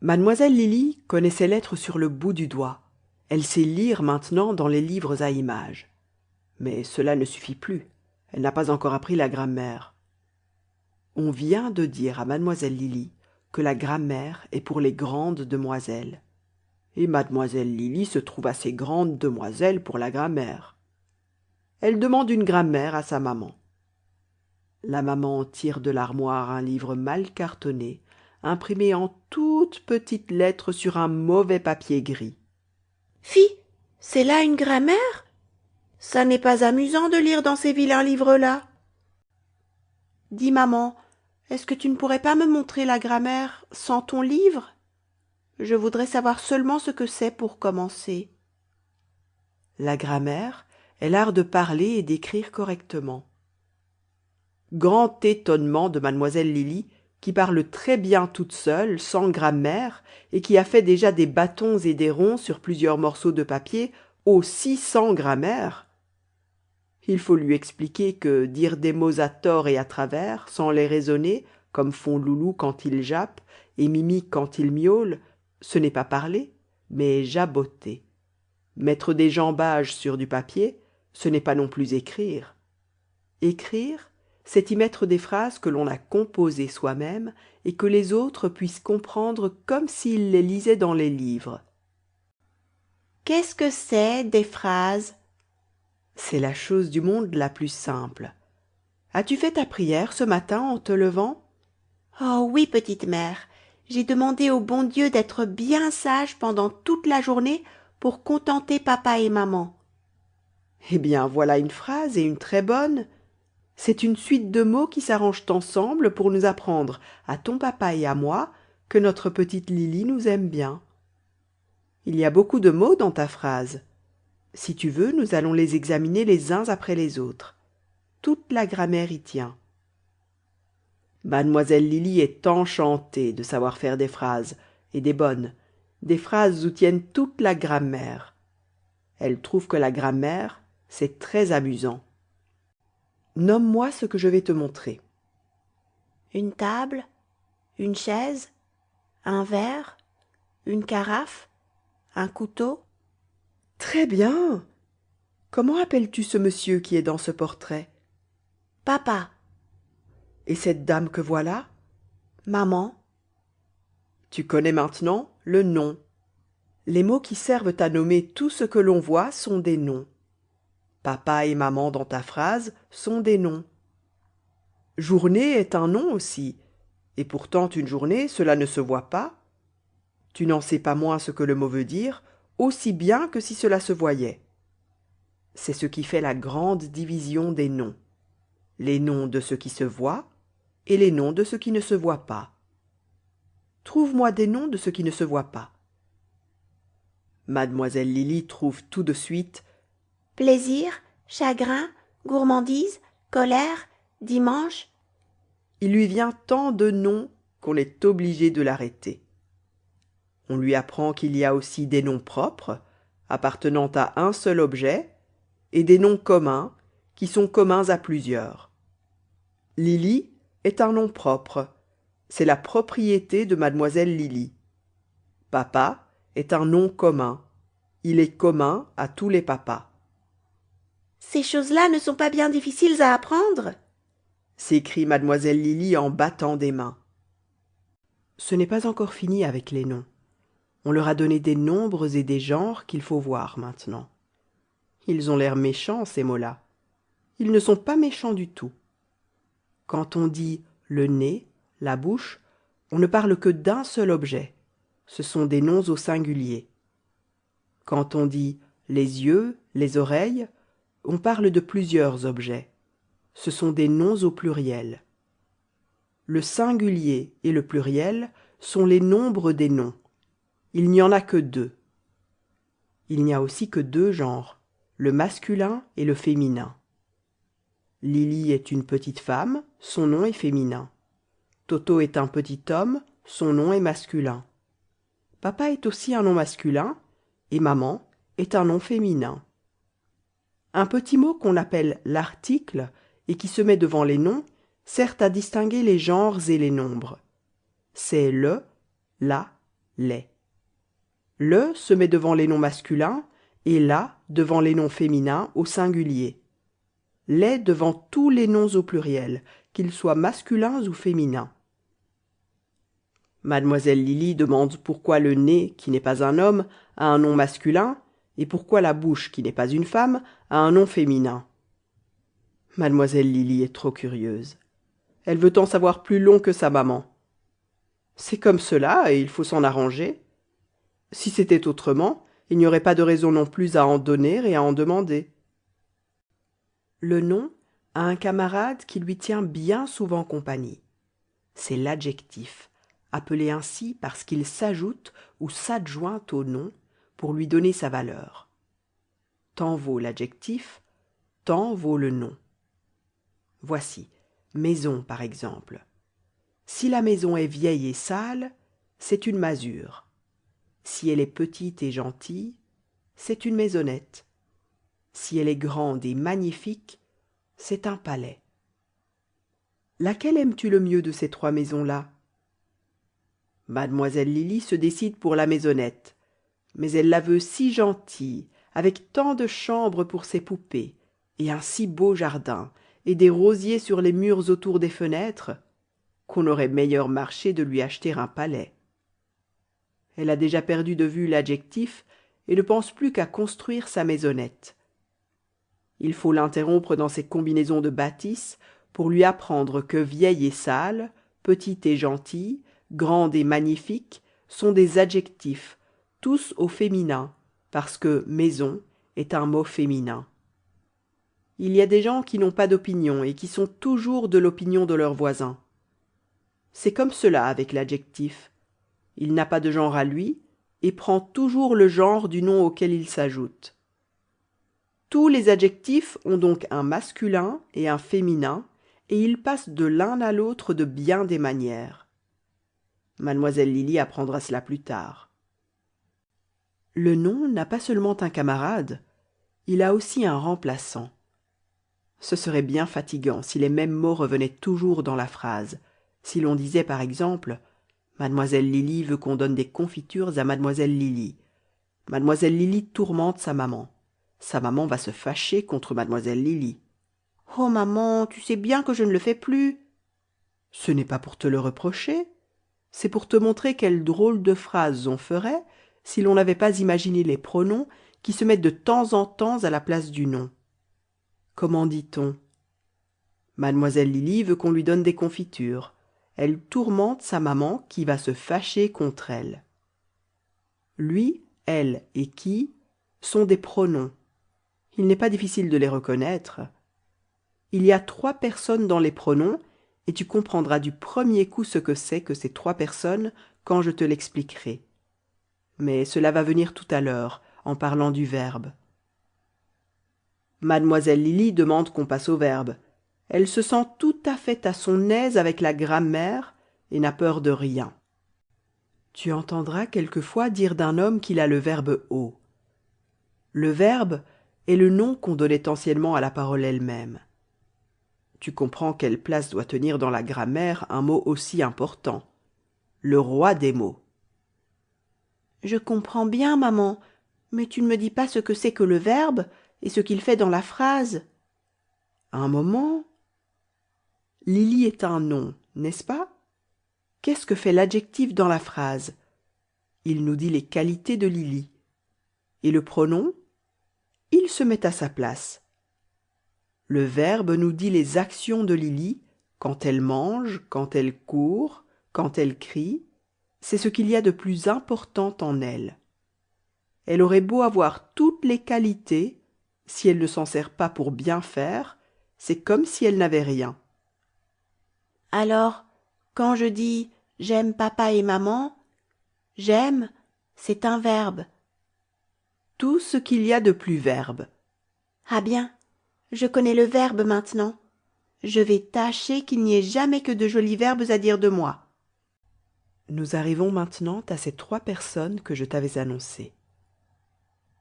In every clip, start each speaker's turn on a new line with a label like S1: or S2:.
S1: Mademoiselle Lily connaît ses lettres sur le bout du doigt. Elle sait lire maintenant dans les livres à images. Mais cela ne suffit plus. Elle n'a pas encore appris la grammaire. On vient de dire à Mademoiselle Lily que la grammaire est pour les grandes demoiselles. Et Mademoiselle Lily se trouve assez grande demoiselle pour la grammaire. Elle demande une grammaire à sa maman. La maman tire de l'armoire un livre mal cartonné, imprimé en toutes petites lettres sur un mauvais papier gris.
S2: Fi, c'est là une grammaire? Ça n'est pas amusant de lire dans ces vilains livres-là. Dis, maman, est-ce que tu ne pourrais pas me montrer la grammaire sans ton livre? Je voudrais savoir seulement ce que c'est pour commencer.
S1: La grammaire est l'art de parler et d'écrire correctement. Grand étonnement de Mademoiselle Lily, qui parle très bien toute seule, sans grammaire, et qui a fait déjà des bâtons et des ronds sur plusieurs morceaux de papier, aussi sans grammaire. Il faut lui expliquer que dire des mots à tort et à travers, sans les raisonner, comme font Loulou quand il jappe et Mimi quand il miaule, ce n'est pas parler, mais jaboter. Mettre des jambages sur du papier, ce n'est pas non plus écrire. Écrire, c'est y mettre des phrases que l'on a composées soi-même et que les autres puissent comprendre comme s'ils les lisaient dans les livres.
S2: Qu'est-ce que c'est, des phrases?
S1: C'est la chose du monde la plus simple. As-tu fait ta prière ce matin en te levant?
S2: Oh oui, petite mère, j'ai demandé au bon Dieu d'être bien sage pendant toute la journée pour contenter papa et maman.
S1: Eh bien, voilà une phrase et une très bonne. C'est une suite de mots qui s'arrangent ensemble pour nous apprendre, à ton papa et à moi, que notre petite Lily nous aime bien. Il y a beaucoup de mots dans ta phrase. Si tu veux, nous allons les examiner les uns après les autres. Toute la grammaire y tient. Mademoiselle Lily est enchantée de savoir faire des phrases, et des bonnes, des phrases où tiennent toute la grammaire. Elle trouve que la grammaire, c'est très amusant. Nomme-moi ce que je vais te montrer.
S2: Une table, une chaise, un verre, une carafe, un couteau.
S1: Très bien. Comment appelles-tu ce monsieur qui est dans ce portrait?
S2: Papa,
S1: Et cette dame que voilà?
S2: maman,
S1: Tu connais maintenant le nom. Les mots qui servent à nommer tout ce que l'on voit sont des noms. Papa et maman dans ta phrase sont des noms. Journée est un nom aussi, et pourtant une journée, cela ne se voit pas. Tu n'en sais pas moins ce que le mot veut dire, aussi bien que si cela se voyait. C'est ce qui fait la grande division des noms. Les noms de ce qui se voit et les noms de ce qui ne se voit pas. Trouve-moi des noms de ce qui ne se voit pas. Mademoiselle Lily trouve tout de suite
S2: plaisir, chagrin, gourmandise, colère, dimanche.
S1: il lui vient tant de noms qu'on est obligé de l'arrêter. On lui apprend qu'il y a aussi des noms propres, appartenant à un seul objet, et des noms communs, qui sont communs à plusieurs. Lily est un nom propre, c'est la propriété de Mademoiselle Lily. Papa est un nom commun, il est commun à tous les papas.
S2: Ces choses-là ne sont pas bien difficiles à apprendre?
S1: S'écrie Mademoiselle Lily en battant des mains. Ce n'est pas encore fini avec les noms. On leur a donné des nombres et des genres qu'il faut voir maintenant. Ils ont l'air méchants, ces mots-là. Ils ne sont pas méchants du tout. Quand on dit le nez, la bouche, on ne parle que d'un seul objet. Ce sont des noms au singulier. Quand on dit les yeux, les oreilles, on parle de plusieurs objets. Ce sont des noms au pluriel. Le singulier et le pluriel sont les nombres des noms. Il n'y en a que deux. Il n'y a aussi que deux genres, le masculin et le féminin. Lily est une petite femme, son nom est féminin. Toto est un petit homme, son nom est masculin. Papa est aussi un nom masculin, et maman est un nom féminin. Un petit mot qu'on appelle l'article, et qui se met devant les noms, sert à distinguer les genres et les nombres. C'est le, la les. Le se met devant les noms masculins et la devant les noms féminins au singulier. Les devant tous les noms au pluriel, qu'ils soient masculins ou féminins. Mademoiselle Lily demande pourquoi le nez, qui n'est pas un homme, a un nom masculin, et pourquoi la bouche, qui n'est pas une femme, a un nom féminin. Mademoiselle Lily est trop curieuse. Elle veut en savoir plus long que sa maman. C'est comme cela, et il faut s'en arranger. Si c'était autrement, il n'y aurait pas de raison non plus à en donner et à en demander. Le nom a un camarade qui lui tient bien souvent compagnie. C'est l'adjectif, appelé ainsi parce qu'il s'ajoute ou s'adjoint au nom pour lui donner sa valeur. Tant vaut l'adjectif, tant vaut le nom. Voici, maison par exemple. Si la maison est vieille et sale, c'est une masure. Si elle est petite et gentille, c'est une maisonnette. Si elle est grande et magnifique, c'est un palais. Laquelle aimes-tu le mieux de ces trois maisons-là? Mademoiselle Lily se décide pour la maisonnette, mais elle la veut si gentille, avec tant de chambres pour ses poupées, et un si beau jardin, et des rosiers sur les murs autour des fenêtres, qu'on aurait meilleur marché de lui acheter un palais. Elle a déjà perdu de vue l'adjectif et ne pense plus qu'à construire sa maisonnette. Il faut l'interrompre dans ses combinaisons de bâtisse pour lui apprendre que vieille et sale, petite et gentille, grande et magnifique sont des adjectifs, tous au féminin, parce que maison est un mot féminin. Il y a des gens qui n'ont pas d'opinion et qui sont toujours de l'opinion de leurs voisins. C'est comme cela avec l'adjectif. Il n'a pas de genre à lui et prend toujours le genre du nom auquel il s'ajoute. Tous les adjectifs ont donc un masculin et un féminin, et ils passent de l'un à l'autre de bien des manières. Mademoiselle Lily apprendra cela plus tard. Le nom n'a pas seulement un camarade, il a aussi un remplaçant. Ce serait bien fatigant si les mêmes mots revenaient toujours dans la phrase. Si l'on disait par exemple « Mademoiselle Lily veut qu'on donne des confitures à Mademoiselle Lily ». Mademoiselle Lily tourmente sa maman. Sa maman va se fâcher contre Mademoiselle Lily. « Oh maman, tu sais bien que je ne le fais plus !»« Ce n'est pas pour te le reprocher, c'est pour te montrer quelle drôle de phrase on ferait si l'on n'avait pas imaginé les pronoms qui se mettent de temps en temps à la place du nom. Comment dit-on? Mademoiselle Lily veut qu'on lui donne des confitures. Elle tourmente sa maman qui va se fâcher contre elle. Lui, elle et qui sont des pronoms. Il n'est pas difficile de les reconnaître. Il y a trois personnes dans les pronoms et tu comprendras du premier coup ce que c'est que ces trois personnes quand je te l'expliquerai. Mais cela va venir tout à l'heure, en parlant du verbe. Mademoiselle Lily demande qu'on passe au verbe. Elle se sent tout à fait à son aise avec la grammaire et n'a peur de rien. Tu entendras quelquefois dire d'un homme qu'il a le verbe haut. Le verbe est le nom qu'on donnait anciennement à la parole elle-même. Tu comprends quelle place doit tenir dans la grammaire un mot aussi important. Le roi des mots. Je comprends bien, maman, mais tu ne me dis pas ce que c'est que le verbe et ce qu'il fait dans la phrase. Un moment. Lily est un nom, n'est-ce pas? Qu'est-ce que fait l'adjectif dans la phrase? Il nous dit les qualités de Lily. Et le pronom? Il se met à sa place. Le verbe nous dit les actions de Lily, quand elle mange, quand elle court, quand elle crie. C'est ce qu'il y a de plus important en elle. Elle aurait beau avoir toutes les qualités, si elle ne s'en sert pas pour bien faire, c'est comme si elle n'avait rien. Alors, quand je dis « j'aime papa et maman », j'aime, c'est un verbe. Tout ce qu'il y a de plus verbe. Ah bien, je connais le verbe maintenant. Je vais tâcher qu'il n'y ait jamais que de jolis verbes à dire de moi. Nous arrivons maintenant à ces trois personnes que je t'avais annoncées.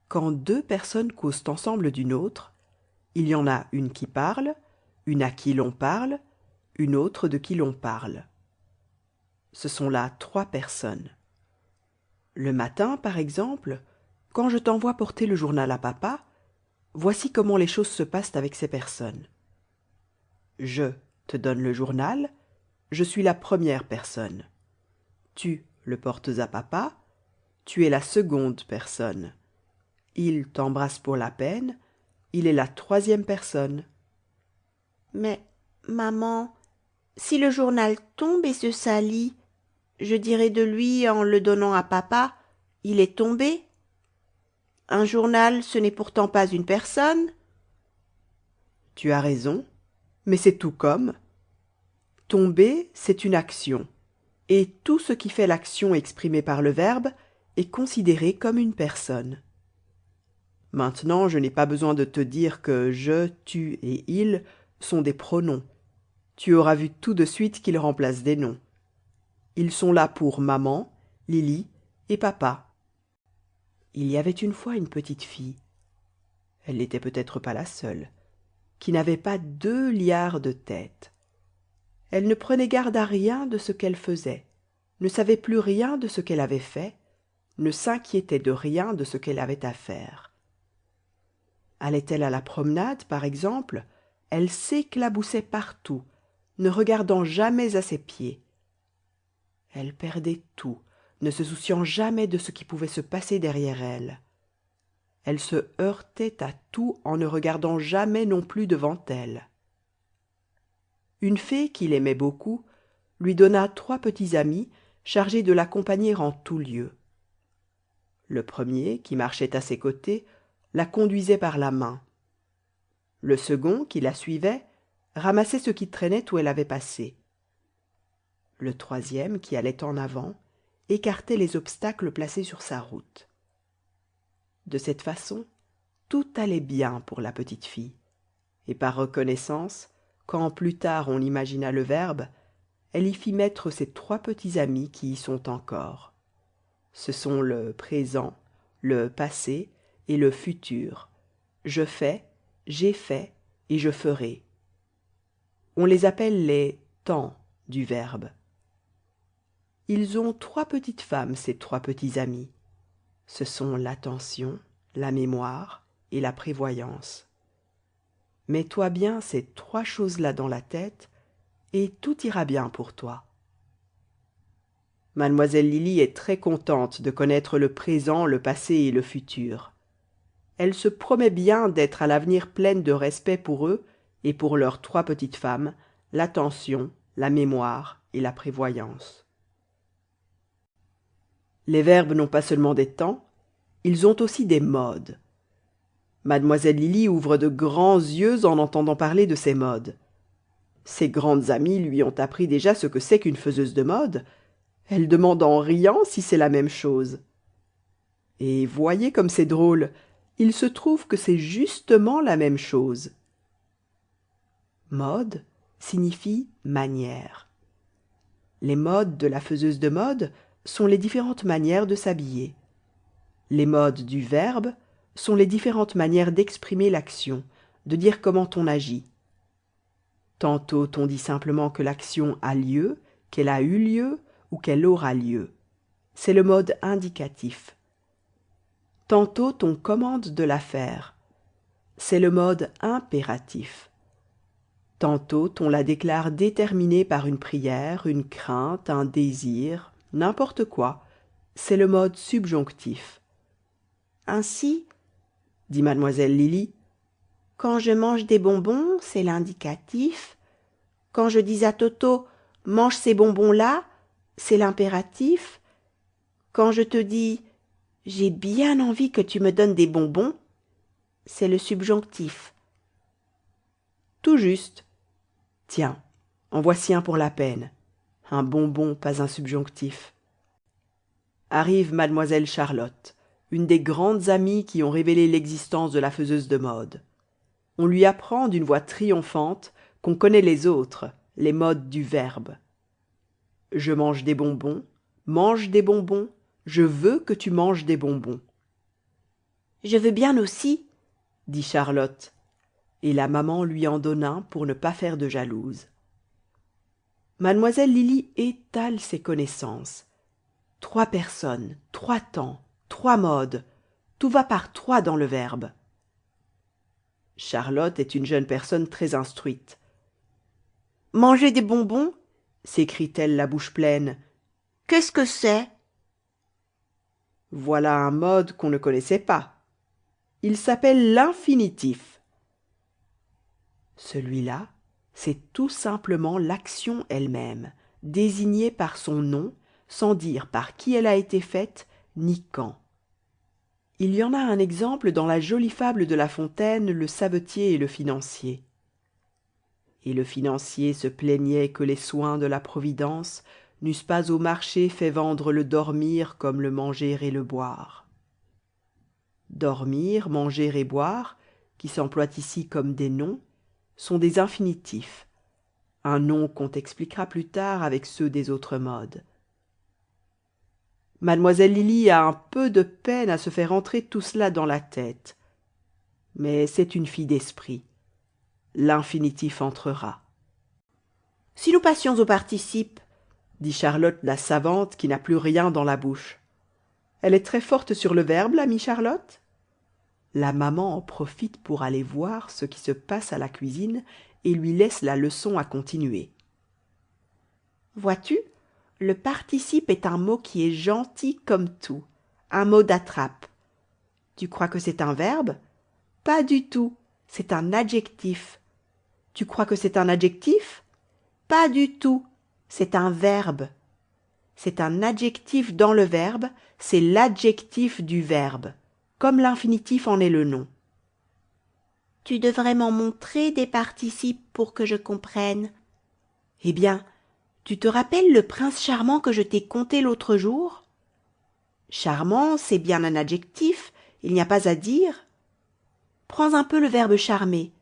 S1: Quand deux personnes causent ensemble d'une autre, il y en a une qui parle, une à qui l'on parle, une autre de qui l'on parle. Ce sont là trois personnes. Le matin, par exemple, quand je t'envoie porter le journal à papa, voici comment les choses se passent avec ces personnes. Je te donne le journal, je suis la première personne. Tu le portes à papa, tu es la seconde personne. Il t'embrasse pour la peine, il est la troisième personne.
S2: Mais, maman, si le journal tombe et se salit, je dirai de lui en le donnant à papa, il est tombé. Un journal, ce n'est pourtant pas une personne.
S1: Tu as raison, mais c'est tout comme. Tomber, c'est une action, et tout ce qui fait l'action exprimée par le verbe est considéré comme une personne. Maintenant, je n'ai pas besoin de te dire que je, tu et il sont des pronoms. Tu auras vu tout de suite qu'ils remplacent des noms. Ils sont là pour maman, Lily et papa. Il y avait une fois une petite fille, elle n'était peut-être pas la seule, qui n'avait pas 2 liards de tête. Elle ne prenait garde à rien de ce qu'elle faisait, ne savait plus rien de ce qu'elle avait fait, ne s'inquiétait de rien de ce qu'elle avait à faire. Allait-elle à la promenade, par exemple, elle s'éclaboussait partout, ne regardant jamais à ses pieds. Elle perdait tout, ne se souciant jamais de ce qui pouvait se passer derrière elle. Elle se heurtait à tout en ne regardant jamais non plus devant elle. Une fée qu'il aimait beaucoup lui donna 3 petits amis chargés de l'accompagner en tout lieu. Le premier, qui marchait à ses côtés, la conduisait par la main. Le second, qui la suivait, ramassait ce qui traînait où elle avait passé. Le troisième, qui allait en avant, écartait les obstacles placés sur sa route. De cette façon, tout allait bien pour la petite fille, et par reconnaissance, quand plus tard on imagina le verbe, elle y fit mettre ses 3 petits amis qui y sont encore. Ce sont le présent, le passé et le futur. Je fais, j'ai fait et je ferai. On les appelle les temps du verbe. Ils ont 3 petites femmes, ces 3 petits amis. Ce sont l'attention, la mémoire et la prévoyance. Mets-toi bien ces 3 choses-là dans la tête, et tout ira bien pour toi. Mademoiselle Lily est très contente de connaître le présent, le passé et le futur. Elle se promet bien d'être à l'avenir pleine de respect pour eux et pour leurs 3 petites femmes, l'attention, la mémoire et la prévoyance. Les verbes n'ont pas seulement des temps, ils ont aussi des modes. Mademoiselle Lily ouvre de grands yeux en entendant parler de ces modes. Ses grandes amies lui ont appris déjà ce que c'est qu'une faiseuse de mode. Elle demande en riant si c'est la même chose. Et voyez comme c'est drôle, il se trouve que c'est justement la même chose. Mode signifie manière. Les modes de la faiseuse de mode sont les différentes manières de s'habiller. Les modes du verbe sont les différentes manières d'exprimer l'action, de dire comment on agit. Tantôt on dit simplement que l'action a lieu, qu'elle a eu lieu ou qu'elle aura lieu. C'est le mode indicatif. Tantôt on commande de la faire. C'est le mode impératif. Tantôt on la déclare déterminée par une prière, une crainte, un désir, n'importe quoi. C'est le mode subjonctif.
S2: Ainsi,
S1: dit mademoiselle Lily,
S2: quand je mange des bonbons, c'est l'indicatif. Quand je dis à Toto, mange ces bonbons-là, c'est l'impératif. Quand je te dis, j'ai bien envie que tu me donnes des bonbons, c'est le subjonctif.
S1: Tout juste. Tiens, en voici un pour la peine. Un bonbon, pas un subjonctif. Arrive mademoiselle Charlotte, une des grandes amies qui ont révélé l'existence de la faiseuse de mode. On lui apprend d'une voix triomphante qu'on connaît les autres, les modes du verbe. Je mange des bonbons, mange des bonbons, je veux que tu manges des bonbons.
S2: Je veux bien aussi,
S1: dit Charlotte, et la maman lui en donne un pour ne pas faire de jalouse. Mademoiselle Lily étale ses connaissances. 3 personnes, 3 temps, 3 modes, tout va par 3 dans le verbe. Charlotte est une jeune personne très instruite.
S2: Manger des bonbons?
S1: S'écrie-t-elle la bouche pleine.
S2: Qu'est-ce que c'est?
S1: Voilà un mode qu'on ne connaissait pas. Il s'appelle l'infinitif. Celui-là, c'est tout simplement l'action elle-même, désignée par son nom, sans dire par qui elle a été faite, ni quand. Il y en a un exemple dans la jolie fable de La Fontaine, le savetier et le financier. Et le financier se plaignait que les soins de la Providence n'eussent pas au marché fait vendre le dormir comme le manger et le boire. Dormir, manger et boire, qui s'emploient ici comme des noms, sont des infinitifs, un nom qu'on t'expliquera plus tard avec ceux des autres modes. Mademoiselle Lily a un peu de peine à se faire entrer tout cela dans la tête. Mais c'est une fille d'esprit. L'infinitif entrera.
S2: Si nous passions au participe,
S1: dit Charlotte la savante qui n'a plus rien dans la bouche. Elle est très forte sur le verbe, l'amie Charlotte? La maman en profite pour aller voir ce qui se passe à la cuisine et lui laisse la leçon à continuer.
S2: Vois-tu, le participe est un mot qui est gentil comme tout, un mot d'attrape. Tu crois que c'est un verbe? Pas du tout, c'est un adjectif. Tu crois que c'est un adjectif? Pas du tout, c'est un verbe. C'est un adjectif dans le verbe, c'est l'adjectif du verbe, comme l'infinitif en est le nom. Tu devrais m'en montrer des participes pour que je comprenne. Eh bien, tu te rappelles le prince charmant que je t'ai conté l'autre jour? Charmant, c'est bien un adjectif, il n'y a pas à dire. Prends un peu le verbe charmer.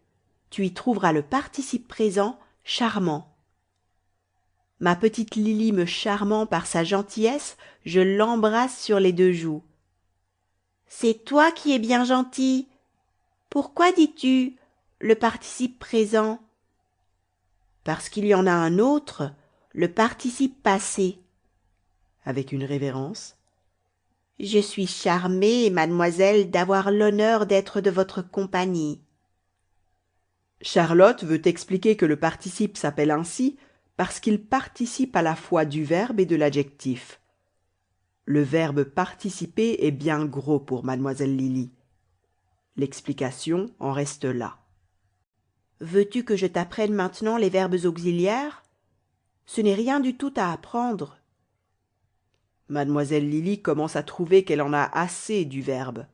S2: Tu y trouveras le participe présent charmant. Ma petite Lily me charmant par sa gentillesse, je l'embrasse sur les 2 joues. C'est toi qui es bien gentil. Pourquoi dis-tu le participe présent? Parce qu'il y en a un autre, le participe passé.
S1: Avec une révérence.
S2: Je suis charmée, mademoiselle, d'avoir l'honneur d'être de votre compagnie.
S1: Charlotte veut expliquer que le participe s'appelle ainsi parce qu'il participe à la fois du verbe et de l'adjectif. Le verbe participer est bien gros pour mademoiselle Lily. L'explication en reste là.
S2: Veux-tu que je t'apprenne maintenant les verbes auxiliaires? Ce n'est rien du tout à apprendre.
S1: Mademoiselle Lily commence à trouver qu'elle en a assez du verbe.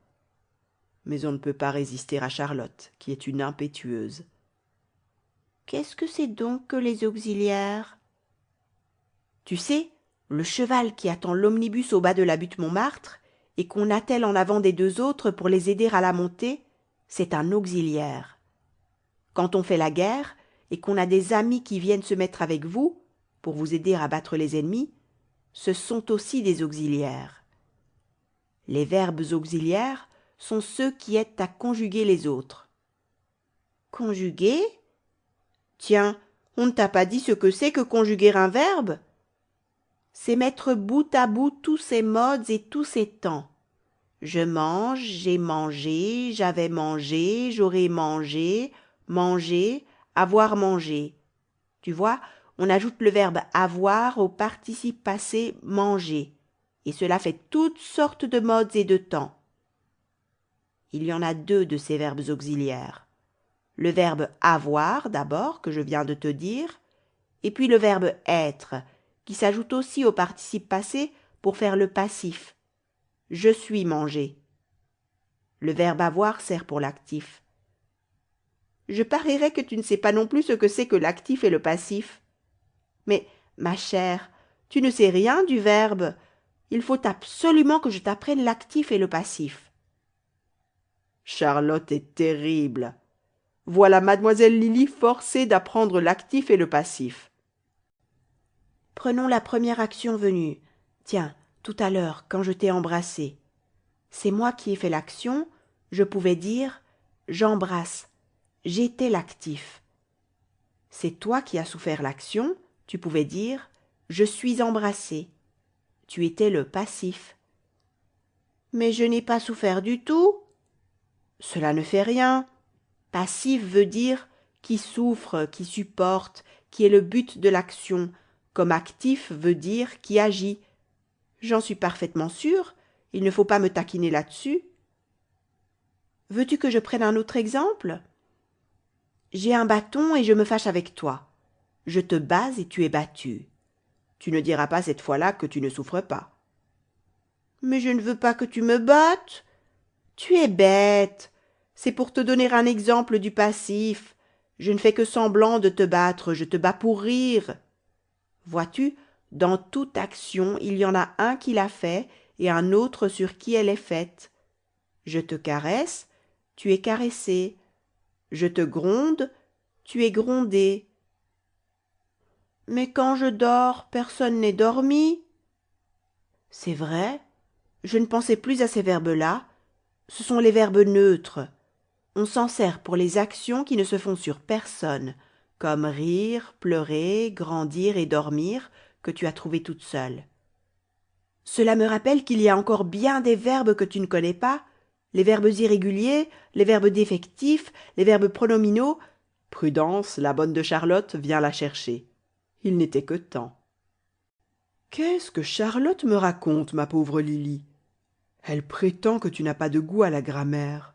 S1: Mais on ne peut pas résister à Charlotte, qui est une impétueuse.
S2: Qu'est-ce que c'est donc que les auxiliaires? Tu sais, le cheval qui attend l'omnibus au bas de la butte Montmartre et qu'on attelle en avant des 2 autres pour les aider à la monter, c'est un auxiliaire. Quand on fait la guerre et qu'on a des amis qui viennent se mettre avec vous pour vous aider à battre les ennemis, ce sont aussi des auxiliaires. Les verbes auxiliaires sont ceux qui aident à conjuguer les autres. Conjuguer? Tiens, on ne t'a pas dit ce que c'est que conjuguer un verbe? C'est mettre bout à bout tous ces modes et tous ces temps. Je mange, j'ai mangé, j'avais mangé, j'aurais mangé, manger, avoir mangé. Tu vois, on ajoute le verbe avoir au participe passé manger, et cela fait toutes sortes de modes et de temps. Il y en a 2 de ces verbes auxiliaires. Le verbe avoir d'abord, que je viens de te dire, et puis le verbe être, qui s'ajoute aussi au participe passé pour faire le passif. Je suis mangé. Le verbe avoir sert pour l'actif. Je parierais que tu ne sais pas non plus ce que c'est que l'actif et le passif. Mais, ma chère, tu ne sais rien du verbe. Il faut absolument que je t'apprenne l'actif et le passif.
S1: Charlotte est terrible. Voilà mademoiselle Lily forcée d'apprendre l'actif et le passif.
S2: Prenons la première action venue. Tiens, tout à l'heure, quand je t'ai embrassé. C'est moi qui ai fait l'action, je pouvais dire « j'embrasse ». J'étais l'actif. C'est toi qui as souffert l'action, tu pouvais dire « je suis embrassé ». Tu étais le passif. Mais je n'ai pas souffert du tout. Cela ne fait rien. Passif veut dire qui souffre, qui supporte, qui est le but de l'action, comme actif veut dire qui agit. J'en suis parfaitement sûre, il ne faut pas me taquiner là-dessus. Veux-tu que je prenne un autre exemple? J'ai un bâton et je me fâche avec toi. Je te bats et tu es battu. Tu ne diras pas cette fois-là que tu ne souffres pas. Mais je ne veux pas que tu me battes. Tu es bête. C'est pour te donner un exemple du passif. Je ne fais que semblant de te battre, je te bats pour rire. Vois-tu, dans toute action, il y en a un qui l'a fait et un autre sur qui elle est faite. Je te caresse, tu es caressé. Je te gronde, tu es grondé. Mais quand je dors, personne n'est dormi. C'est vrai, je ne pensais plus à ces verbes-là. Ce sont les verbes neutres. On s'en sert pour les actions qui ne se font sur personne, comme rire, pleurer, grandir et dormir, que tu as trouvées toute seule. Cela me rappelle qu'il y a encore bien des verbes que tu ne connais pas, les verbes irréguliers, les verbes défectifs, les verbes pronominaux.
S1: Prudence, la bonne de Charlotte, vient la chercher. Il n'était que temps. Qu'est-ce que Charlotte me raconte, ma pauvre Lily? Elle prétend que tu n'as pas de goût à la grammaire.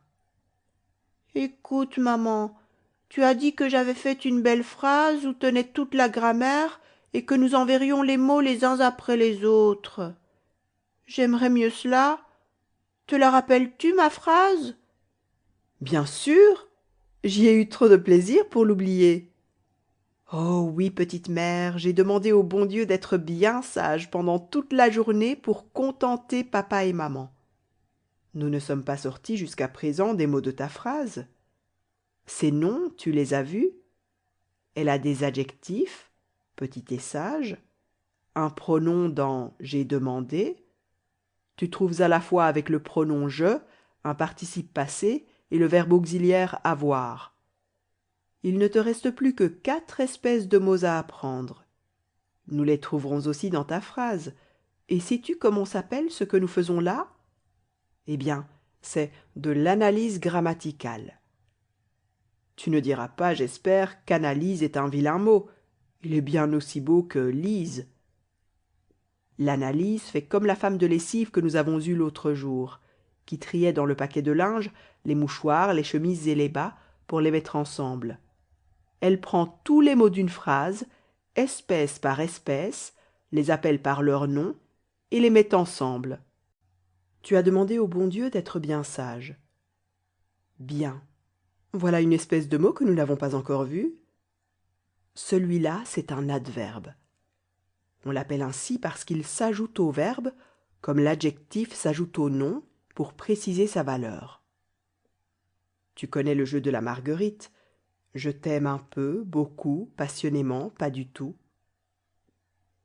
S2: Écoute, maman, tu as dit que j'avais fait une belle phrase où tenait toute la grammaire et que nous enverrions les mots les uns après les autres. J'aimerais mieux cela. Te la rappelles-tu, ma phrase?
S1: Bien sûr, j'y ai eu trop de plaisir pour l'oublier. Oh oui, petite mère, j'ai demandé au bon Dieu d'être bien sage pendant toute la journée pour contenter papa et maman. Nous ne sommes pas sortis jusqu'à présent des mots de ta phrase. Ces noms, tu les as vus? Elle a des adjectifs, petit et sage, un pronom dans j'ai demandé. Tu trouves à la fois avec le pronom je un participe passé et le verbe auxiliaire avoir. Il ne te reste plus que 4 espèces de mots à apprendre. Nous les trouverons aussi dans ta phrase. Et sais-tu comment s'appelle ce que nous faisons là? Eh bien, c'est de l'analyse grammaticale. Tu ne diras pas, j'espère, qu'analyse est un vilain mot. Il est bien aussi beau que lise. L'analyse fait comme la femme de lessive que nous avons eue l'autre jour, qui triait dans le paquet de linge les mouchoirs, les chemises et les bas pour les mettre ensemble. Elle prend tous les mots d'une phrase, espèce par espèce, les appelle par leur nom et les met ensemble. Tu as demandé au bon Dieu d'être bien sage. Bien. Voilà une espèce de mot que nous n'avons pas encore vu. Celui-là, c'est un adverbe. On l'appelle ainsi parce qu'il s'ajoute au verbe, comme l'adjectif s'ajoute au nom, pour préciser sa valeur. Tu connais le jeu de la marguerite. Je t'aime un peu, beaucoup, passionnément, pas du tout.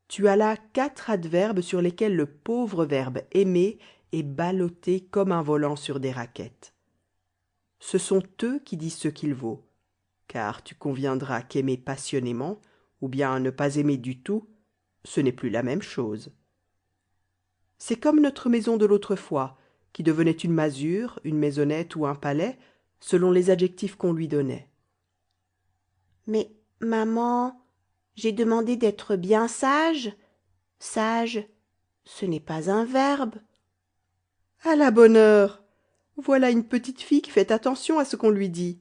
S1: Tu as là 4 adverbes sur lesquels le pauvre verbe aimer est ballotté comme un volant sur des raquettes. Ce sont eux qui disent ce qu'il vaut, car tu conviendras qu'aimer passionnément, ou bien ne pas aimer du tout, ce n'est plus la même chose. C'est comme notre maison de l'autre fois, qui devenait une masure, une maisonnette ou un palais, selon les adjectifs qu'on lui donnait.
S2: Mais, maman, j'ai demandé d'être bien sage. Sage, ce n'est pas un verbe.
S1: À la bonne heure! Voilà une petite fille qui fait attention à ce qu'on lui dit.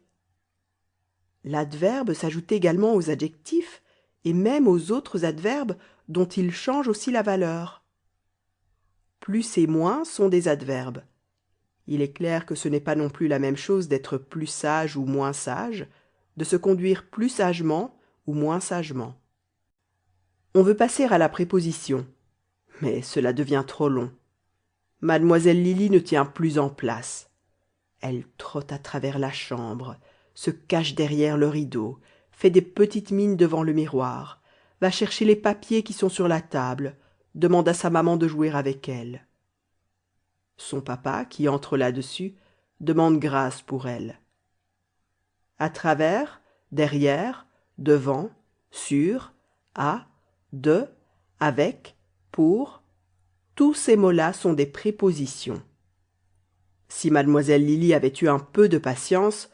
S1: L'adverbe s'ajoute également aux adjectifs et même aux autres adverbes dont il change aussi la valeur. Plus et moins sont des adverbes. Il est clair que ce n'est pas non plus la même chose d'être plus sage ou moins sage, de se conduire plus sagement ou moins sagement. On veut passer à la préposition, mais cela devient trop long. Mademoiselle Lily ne tient plus en place. Elle trotte à travers la chambre, se cache derrière le rideau, fait des petites mines devant le miroir, va chercher les papiers qui sont sur la table, demande à sa maman de jouer avec elle. Son papa, qui entre là-dessus, demande grâce pour elle. À travers, derrière, devant, sur, à, de, avec, pour, Tous ces mots-là sont des prépositions. Si mademoiselle Lily avait eu un peu de patience,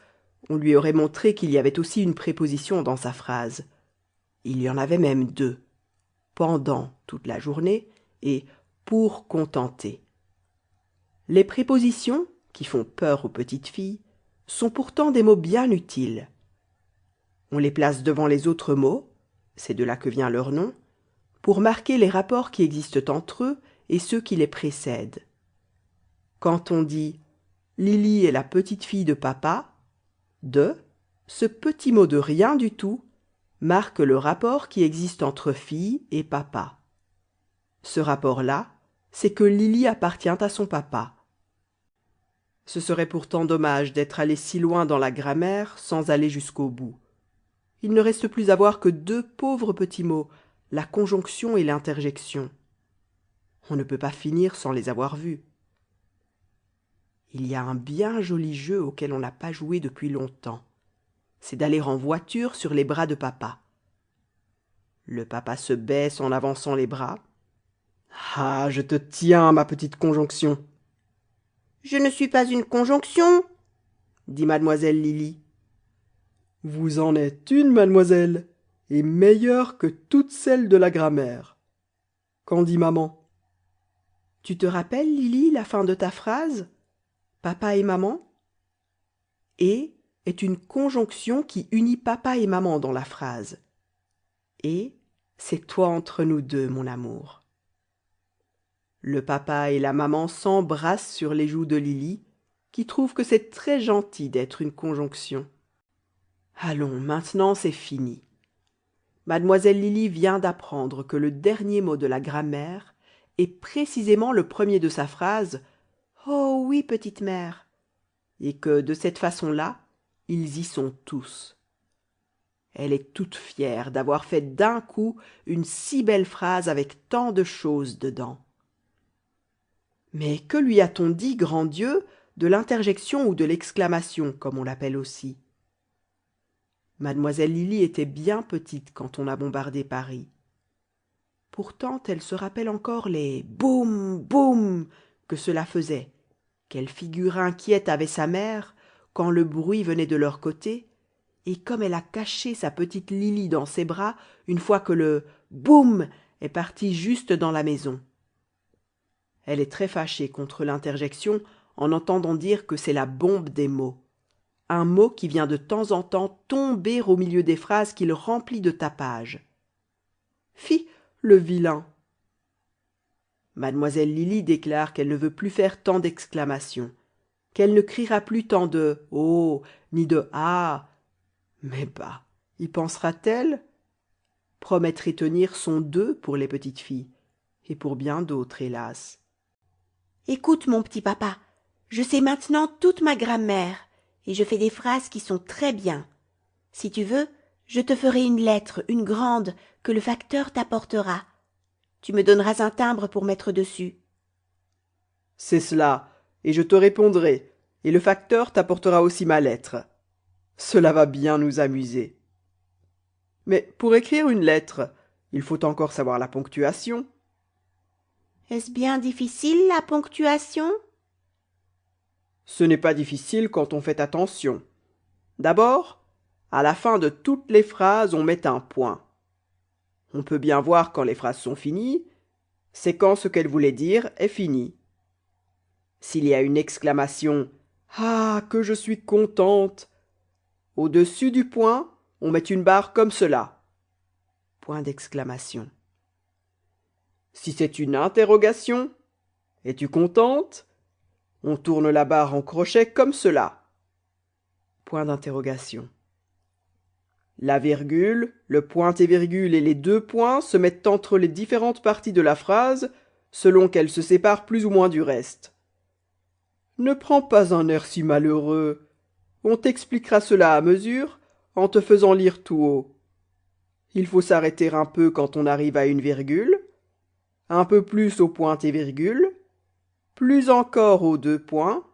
S1: on lui aurait montré qu'il y avait aussi une préposition dans sa phrase. Il y en avait même deux. Pendant toute la journée et pour contenter. Les prépositions, qui font peur aux petites filles, sont pourtant des mots bien utiles. On les place devant les autres mots, c'est de là que vient leur nom, pour marquer les rapports qui existent entre eux et ceux qui les précèdent. Quand on dit « Lily est la petite fille de papa », ce petit mot de rien du tout marque le rapport qui existe entre fille et papa. Ce rapport-là, c'est que Lily appartient à son papa. Ce serait pourtant dommage d'être allé si loin dans la grammaire sans aller jusqu'au bout. Il ne reste plus à voir que deux pauvres petits mots, la conjonction et l'interjection. On ne peut pas finir sans les avoir vus. Il y a un bien joli jeu auquel on n'a pas joué depuis longtemps. C'est d'aller en voiture sur les bras de papa. Le papa se baisse en avançant les bras. « Ah, je te tiens, ma petite conjonction !»«
S2: Je ne suis pas une conjonction, »
S1: dit mademoiselle Lily. « Vous en êtes une, mademoiselle, et meilleure que toutes celles de la grammaire. Qu'en dit maman ? Tu te rappelles, Lily, la fin de ta phrase ? Papa et maman ? Et est une conjonction qui unit papa et maman dans la phrase. Et c'est toi entre nous deux, mon amour. Le papa et la maman s'embrassent sur les joues de Lily, qui trouve que c'est très gentil d'être une conjonction. Allons, maintenant c'est fini. Mademoiselle Lily vient d'apprendre que le dernier mot de la grammaire est précisément le premier de sa phrase « Oh oui, petite mère !» et que, de cette façon-là, ils y sont tous. Elle est toute fière d'avoir fait d'un coup une si belle phrase avec tant de choses dedans. Mais que lui a-t-on dit, grand Dieu, de l'interjection ou de l'exclamation, comme on l'appelle aussi ? Mademoiselle Lily était bien petite quand on a bombardé Paris. Pourtant, elle se rappelle encore les « boum, boum » que cela faisait. Quelle figure inquiète avait sa mère quand le bruit venait de leur côté, et comme elle a caché sa petite Lily dans ses bras une fois que le « boum » est parti juste dans la maison. Elle est très fâchée contre l'interjection en entendant dire que c'est la bombe des mots. Un mot qui vient de temps en temps tomber au milieu des phrases qu'il remplit de tapage. Fi, le vilain! Mademoiselle Lily déclare qu'elle ne veut plus faire tant d'exclamations, qu'elle ne criera plus tant de « oh » ni de « ah ». Mais bah, y pensera-t-elle ? Promettre et tenir sont deux pour les petites filles, et pour bien d'autres, hélas.
S2: Écoute, mon petit papa, je sais maintenant toute ma grammaire, et je fais des phrases qui sont très bien. Si tu veux, je te ferai une lettre, une grande, que le facteur t'apportera. Tu me donneras un timbre pour mettre dessus.
S1: C'est cela, et je te répondrai, et le facteur t'apportera aussi ma lettre. Cela va bien nous amuser. Mais pour écrire une lettre, il faut encore savoir la ponctuation.
S2: Est-ce bien difficile, la ponctuation ?
S1: Ce n'est pas difficile quand on fait attention. D'abord, à la fin de toutes les phrases, on met un point. On peut bien voir quand les phrases sont finies, c'est quand ce qu'elles voulaient dire est fini. S'il y a une exclamation « Ah, que je suis contente !» au-dessus du point, on met une barre comme cela. Point d'exclamation. Si c'est une interrogation, « Es-tu contente ?» on tourne la barre en crochet comme cela. Point d'interrogation. La virgule, le point et virgule et les deux points se mettent entre les différentes parties de la phrase selon qu'elles se séparent plus ou moins du reste. Ne prends pas un air si malheureux. On t'expliquera cela à mesure en te faisant lire tout haut. Il faut s'arrêter un peu quand on arrive à une virgule, un peu plus au point et virgule, plus encore aux deux points,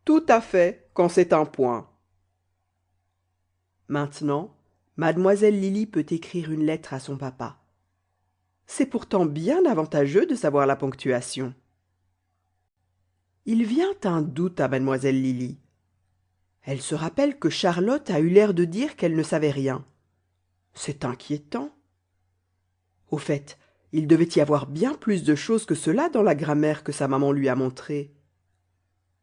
S1: tout à fait quand c'est un point. Maintenant, mademoiselle Lily peut écrire une lettre à son papa. C'est pourtant bien avantageux de savoir la ponctuation. Il vient un doute à mademoiselle Lily. Elle se rappelle que Charlotte a eu l'air de dire qu'elle ne savait rien. C'est inquiétant. Au fait, il devait y avoir bien plus de choses que cela dans la grammaire que sa maman lui a montrée.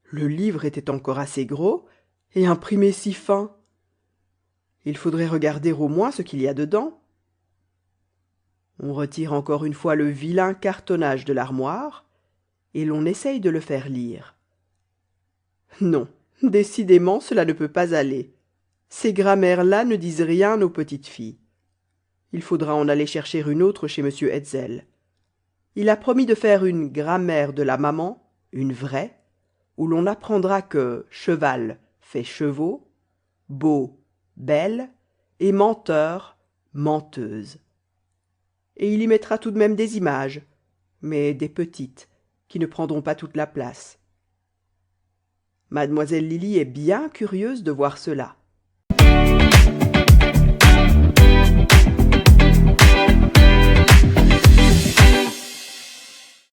S1: Le livre était encore assez gros et imprimé si fin. Il faudrait regarder au moins ce qu'il y a dedans. On retire encore une fois le vilain cartonnage de l'armoire et l'on essaye de le faire lire. Non, décidément cela ne peut pas aller. Ces grammaires-là ne disent rien aux petites filles. Il faudra en aller chercher une autre chez M. Hetzel. Il a promis de faire une grammaire de la maman, une vraie, où l'on apprendra que cheval fait chevaux, beau, belle, et menteur, menteuse. Et il y mettra tout de même des images, mais des petites, qui ne prendront pas toute la place. Mademoiselle Lily est bien curieuse de voir cela.